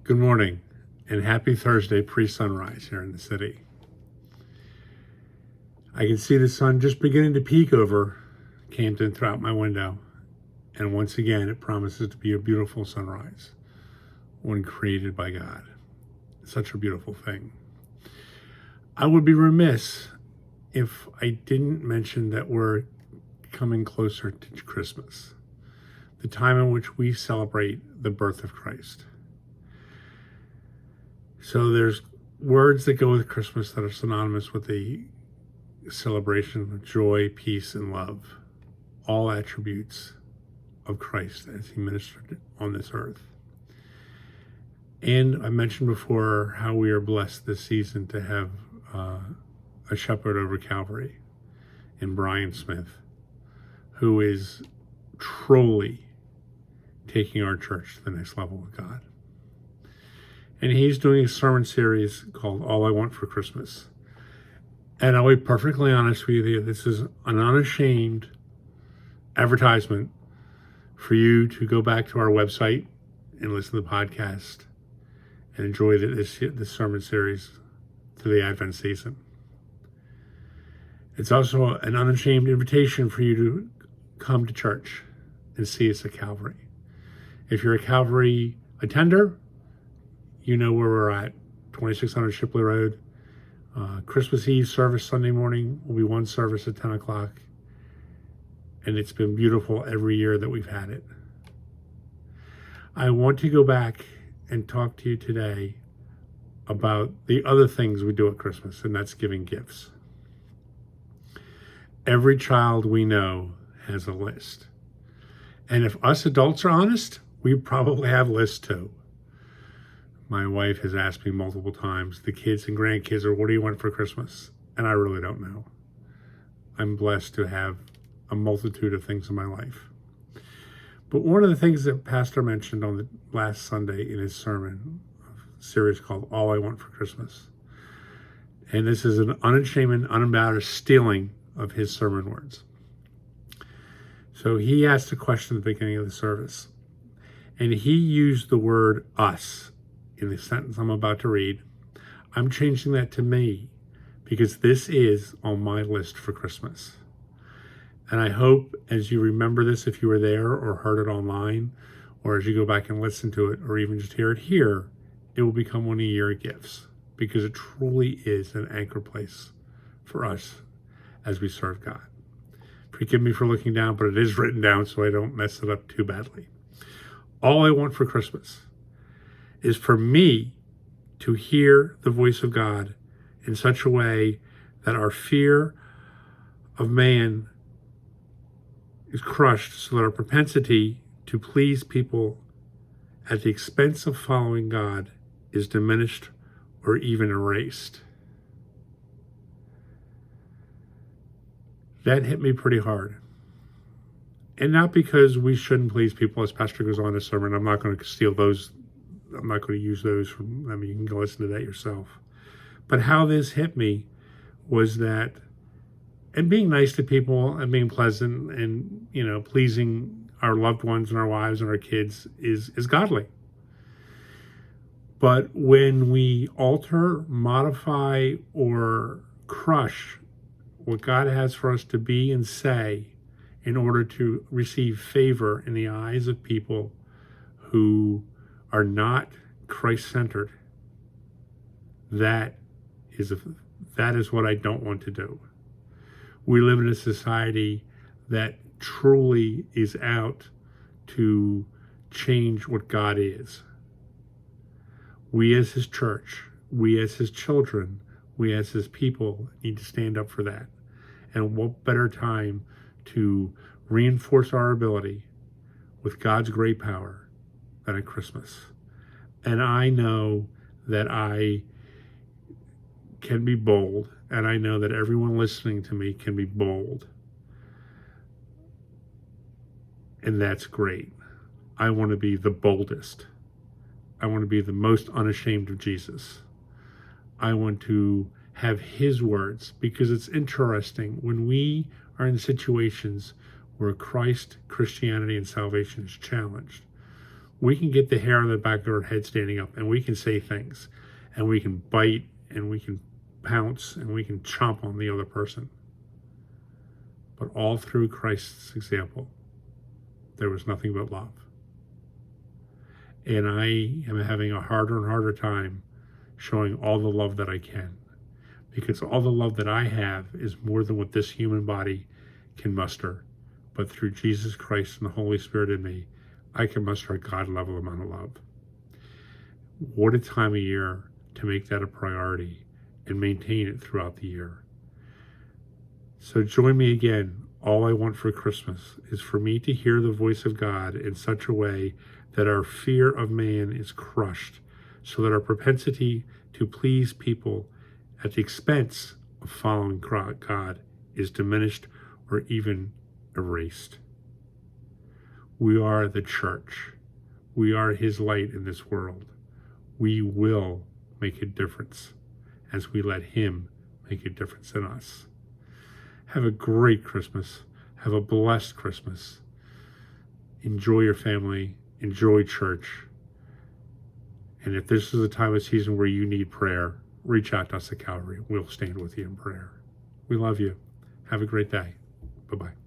Good morning and happy Thursday pre-sunrise here in the city. I can see the sun just beginning to peek over Camden throughout my window, and once again it promises to be a beautiful sunrise, one created by God. Such a beautiful thing. I would be remiss if I didn't mention that we're coming closer to Christmas, the time in which we celebrate the birth of Christ. So there's words that go with Christmas that are synonymous with the celebration of joy, peace, and love, all attributes of Christ as he ministered on this earth. And I mentioned before how we are blessed this season to have a shepherd over Calvary in Brian Smith, who is truly taking our church to the next level with God. And he's doing a sermon series called All I Want for Christmas. And I'll be perfectly honest with you, this is an unashamed advertisement for you to go back to our website and listen to the podcast and enjoy this sermon series through the Advent season. It's also an unashamed invitation for you to come to church and see us at Calvary. If you're a Calvary attender, you know where we're at, 2600 Shipley Road. Christmas Eve service Sunday morning will be one service at 10 o'clock. And it's been beautiful every year that we've had it. I want to go back and talk to you today about the other things we do at Christmas, and that's giving gifts. Every child we know has a list. And if us adults are honest, we probably have lists too. My wife has asked me multiple times, the kids and grandkids, what do you want for Christmas? And I really don't know. I'm blessed to have a multitude of things in my life. But one of the things that Pastor mentioned on the last Sunday in his sermon, a series called All I Want for Christmas, and this is an unashamed, unembarrassed stealing of his sermon words. So he asked a question at the beginning of the service, and he used the word us in the sentence I'm about to read. I'm changing that to me because this is on my list for Christmas. And I hope as you remember this, if you were there or heard it online, or as you go back and listen to it, or even just hear it here, it will become one of your gifts because it truly is an anchor place for us as we serve God. Forgive me for looking down, but it is written down so I don't mess it up too badly. All I want for Christmas is for me to hear the voice of God in such a way that our fear of man is crushed so that our propensity to please people at the expense of following God is diminished or even erased. That hit me pretty hard. And not because we shouldn't please people, as Pastor goes on in his sermon. I'm not going to steal those. I'm not going to use those from, you can go listen to that yourself. But how this hit me was that, and being nice to people and being pleasant and, pleasing our loved ones and our wives and our kids is godly. But when we alter, modify, or crush what God has for us to be and say in order to receive favor in the eyes of people who are not Christ-centered, that is what I don't want to do. We live in a society that truly is out to change what God is. We as his church, we as his children, we as his people need to stand up for that. And what better time to reinforce our ability with God's great power than at Christmas. And I know that I can be bold, and I know that everyone listening to me can be bold. And that's great. I want to be the boldest. I want to be the most unashamed of Jesus. I want to have his words, because it's interesting when we are in situations where Christianity, and salvation is challenged. We can get the hair on the back of our head standing up, and we can say things, and we can bite, and we can pounce, and we can chomp on the other person. But all through Christ's example, there was nothing but love. And I am having a harder and harder time showing all the love that I can, because all the love that I have is more than what this human body can muster. But through Jesus Christ and the Holy Spirit in me, I can muster a God-level amount of love. What a time of year to make that a priority and maintain it throughout the year. So join me again. All I want for Christmas is for me to hear the voice of God in such a way that our fear of man is crushed, so that our propensity to please people at the expense of following God is diminished or even erased. We are the church. We are his light in this world. We will make a difference as we let him make a difference in us. Have a great Christmas. Have a blessed Christmas. Enjoy your family. Enjoy church. And if this is a time of season where you need prayer, reach out to us at Calvary. We'll stand with you in prayer. We love you. Have a great day. Bye-bye.